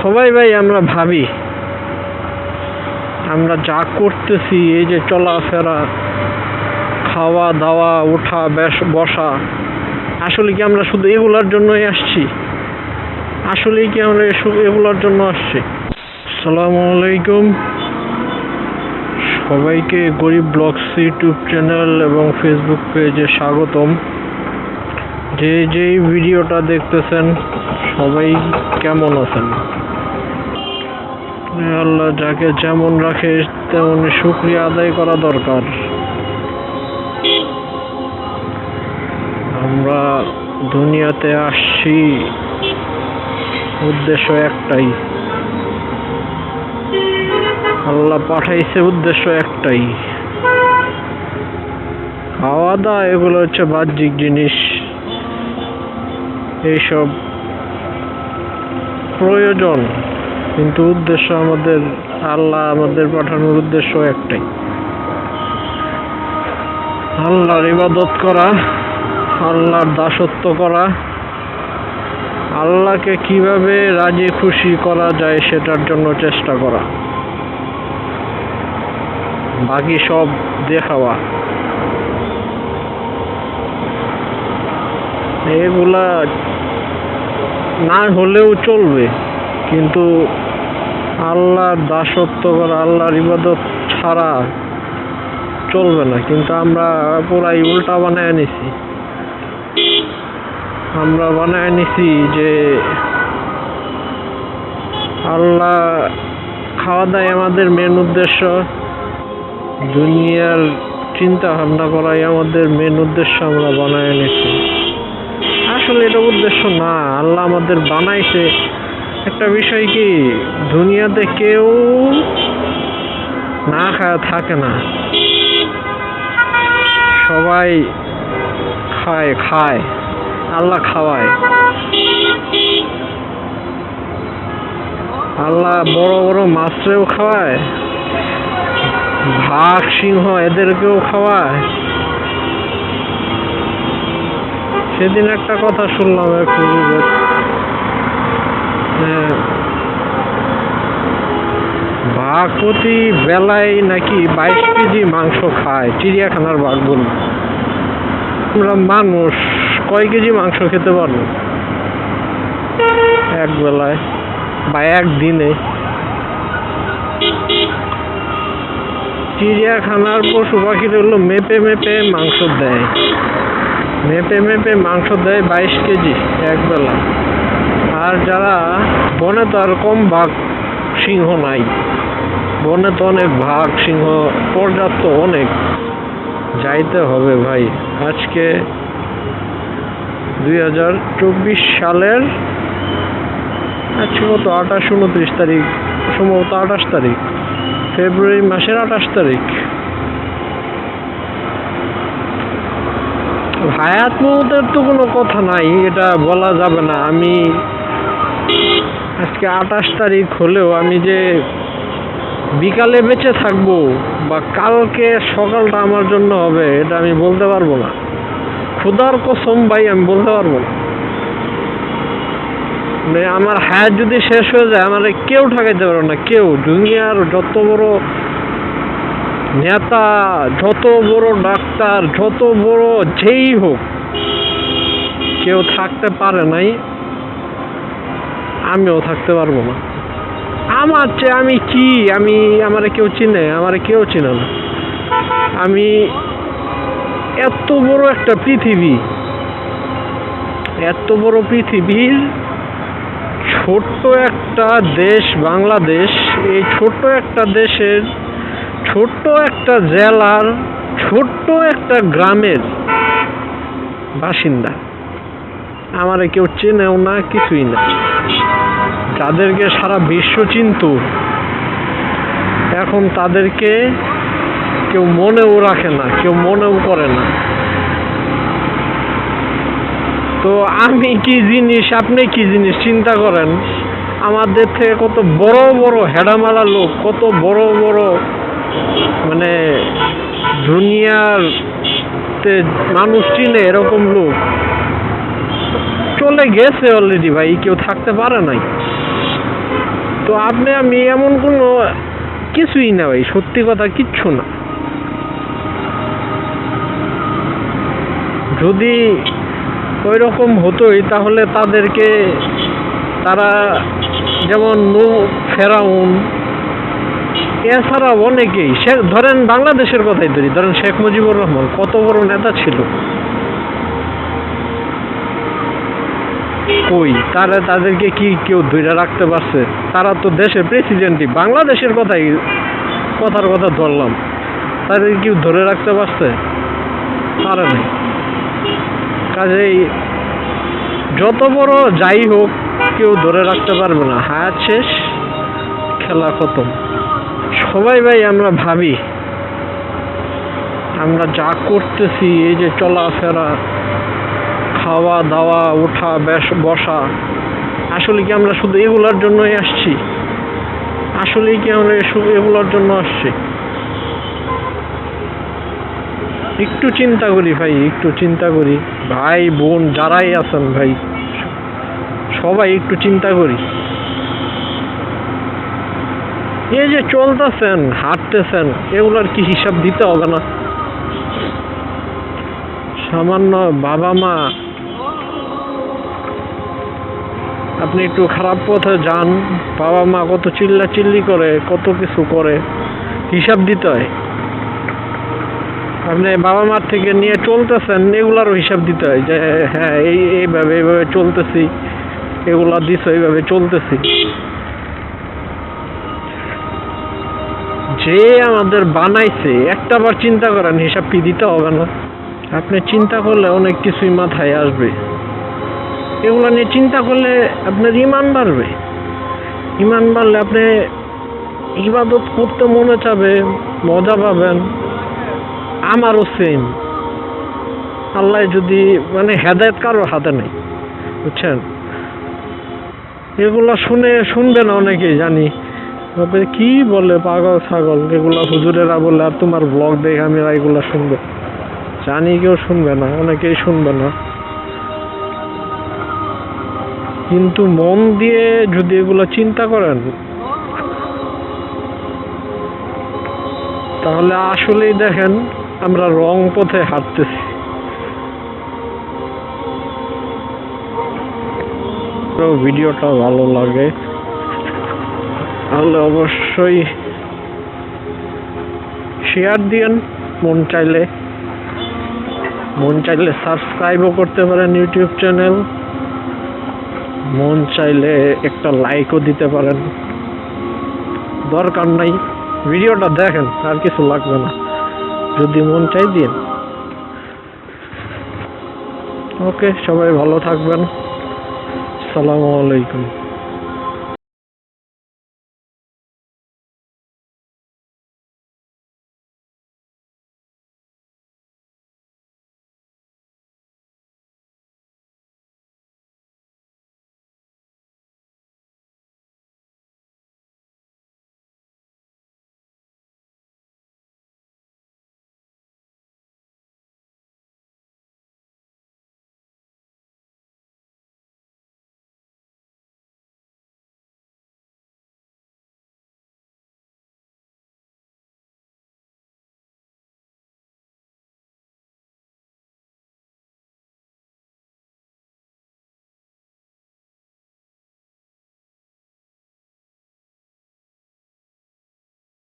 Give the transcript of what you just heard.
সবাই ভাই আমরা ভাবি আমরা যা করতেছি, এই যে চলাফেরা, খাওয়া দাওয়া, ওঠা বসা, আসলে কি আমরা শুধু এগুলার জন্যই আসছি? আসলে কি আমরা এগুলার জন্য আসছি? আসসালামু আলাইকুম, সবাইকে গরিব ব্লগস ইউটিউব চ্যানেল এবং ফেসবুক পেজে স্বাগতম। যেই ভিডিওটা দেখতেছেন সবাই কেমন আছেন? আল্লাহ যাকে যেমন রাখে তেমনি শুকরিয়া আদায় করা দরকার। আমরা দুনিয়াতে আসছি উদ্দেশ্য একটাই, আল্লাহ পাঠাইছে উদ্দেশ্য একটাই। খাওয়া দাওয়া এগুলো হচ্ছে বাহ্যিক জিনিস, এইসব প্রয়োজন, কিন্তু উদ্দেশ্য আল্লাহ আমাদের পাঠানোর উদ্দেশ্য একটাই, আল্লাহর ইবাদত করা, আল্লাহর দাসত্ব করা, আল্লাহকে কিভাবে রাজি খুশি করা যায় সেটার জন্য চেষ্টা করা, বাকি সব দেখাওয়া। এগুলা না হলেও চলবে, কিন্তু আল্লাহর দাসত্ব করা, আল্লাহর ইবাদত ছাড়া চলবে না। কিন্তু আমরা পুরাই উল্টা বানায় নিছি। আমরা বানায় নিছি যে আল্লাহ খাওয়া দাওয়াই আমাদের মেন উদ্দেশ্য, দুনিয়ার চিন্তা ভাবনা করাই আমাদের মেন উদ্দেশ্য। আমরা বানায় নিছি, আসলে এটা উদ্দেশ্য না। আল্লাহ আমাদের বানাইছে একটা বিষয় কি, দুনিয়াতে কেউ না খায় থাকে না, সবাই খায়, আল্লাহ খাওয়ায়। আল্লাহ বড় বড় মাছরেও খাওয়ায়, বাঘ সিংহ এদেরকেও খাওয়ায়। সেদিন একটা কথা শুনলাম, বাঘ প্রতি বেলায় নাকি 22 কেজি মাংস খায়, চিড়িয়াখানার বাঘগুলো। আমরা মানুষ কয় কেজি মাংস খেতে পারবো এক বেলায় বা একদিনে? চিড়িয়াখানার পশু পাখির হলো মেপে মাংস দেয়, 22 কেজি এক বেলা। আর যারা বনে, তো আর কম বাঘ সিংহ নাই, বনে তো অনেক বাঘ সিংহ পর্যাপ্ত, অনেক। যাইতে হবে ভাই। আজকে 2024 সালের আজকে কত, 28-29 তারিখ, সম্ভবত 28 তারিখ, ফেব্রুয়ারি মাসের 28 তারিখ। হায়াত মৌতের তো কোনো কথা নাই, এটা বলা যাবে না। আমি আজকে 28 তারিখ হলেও আমি যে বিকালে বেঁচে থাকবো বা কালকে সকালটা আমার জন্য হবে, এটা আমি বলতে পারবো না। খোদার কসম ভাই, আমি বলতে পারবো না। আমার হায়াত যদি শেষ হয়ে যায়, আমার কেউ ঠকাইতে পারবে না, কেউ। দুনিয়ার যত বড় নেতা, যত বড় ডাক্তার, যত বড় যেই হোক, কেউ থাকতে পারে নাই, আমিও থাকতে পারবো না। আমার চেয়ে আমি কি, আমারে কেউ চিনে? আমারে কেউ চিনে না। আমি এত বড় একটা পৃথিবী, এত বড় পৃথিবীর ছোট্ট একটা দেশ বাংলাদেশ, এই ছোট্ট একটা দেশের ছোট্ট একটা জেলার ছোট্ট একটা গ্রামের বাসিন্দা। আমারে কেউ চেনেও না, কিছুই না। যাদেরকে সারা বিশ্ব চিনত, এখন তাদেরকে কেউ মনেও রাখে না, কেউ মনেও করে না। তো আমি কি জিনিস, আপনি কি জিনিস চিন্তা করেন। আমাদের থেকে কত বড় বড় হেডামালা লোক, কত বড় বড় মানে দুনিয়ার মানুষ চিনে এরকম লোক চলে গেছে অলরেডি ভাই, কেউ থাকতে পারে নাই। তো আপনি আমি এমন কোনো কিছুই না ভাই, সত্যি কথা কিচ্ছু না। যদি ওই রকম হতোই তাহলে তাদেরকে তারা যেমন ফেরাউন, এছাড়া অনেকেই, ধরেন বাংলাদেশের কথাই ধরি, ধরেন শেখ মুজিবুর রহমান কত বড় নেতা ছিল, কই তাদেরকে কি কেউ ধরে রাখতে পারছে? তারা তো দেশের প্রেসিডেন্টই, বাংলাদেশের কথার কথা ধরলাম, তাদেরকে কেউ ধরে রাখতে পারছে? পারে নাই। কাজেই যত বড় যাই হোক কেউ ধরে রাখতে পারবে না। হায়াত শেষ, খেলা খতম। সবাই ভাই আমরা ভাবি আমরা যা করতেছি, এই যে চলাফেরা, খাওয়া দাওয়া, ওঠা বসা, আসলে কি আমরা শুধু এগুলোর জন্যই আসছি? আসলে কি আমরা শুধু এগুলোর জন্য আসছি? একটু চিন্তা করি ভাই, একটু চিন্তা করি। ভাই বোন যারাই আছেন ভাই, সবাই একটু চিন্তা করি। এই যে চলতেছেন, হাঁটতেছেন, এগুলোর কি হিসাব দিতে হবে না? সামান্য বাবা মা, আপনি একটু খারাপ পথে যান, বাবা মা কত চিল্লাচিল্লি করে, কত কিছু করে, হিসাব দিতে হয়। আপনি বাবা মার থেকে নিয়ে চলতেছেন, এগুলারও হিসাব দিতে হয় যে হ্যাঁ এইভাবে চলতেছি, এগুলা দিছ, এইভাবে চলতেছি। যে আমাদের বানাইছে একটাবার চিন্তা করেন, হিসাব কি দিতে হবে না? আপনি চিন্তা করলে অনেক কিছুই মাথায় আসবে। এগুলো নিয়ে চিন্তা করলে আপনার ইমান বাড়বে। ইমান বাড়লে আপনি ইবাদত করতে মনে চাবে, মজা পাবেন। আমারও সেম। আল্লাহ যদি হেদায়েত কারোর হাতে নেই, বুঝছেন? এগুলো শুনবে না অনেকেই, জানি কি বলে পাগল ছাগল, এগুলো হুজুরেরা বলে, আর তোমার ব্লগ দেখে আমি এগুলো শুনবো। জানি কেউ শুনবে না, অনেকেই শুনবে না, কিন্তু মন দিয়ে যদি এগুলো চিন্তা করেন তাহলে আসলেই দেখেন আমরা রং পথে হাঁটতেছি। ভিডিওটা ভালো লাগে তাহলে অবশ্যই শেয়ার দিয়েন। মন চাইলে সাবস্ক্রাইবও করতে পারেন ইউটিউব চ্যানেল। মন চাইলে একটা লাইকও দিতে পারেন। দরকার নাই, ভিডিওটা দেখেন, আর কিছু লাগবে না। যদি মন চাই দিন। ওকে, সবাই ভালো থাকবেন। আসসালামু আলাইকুম।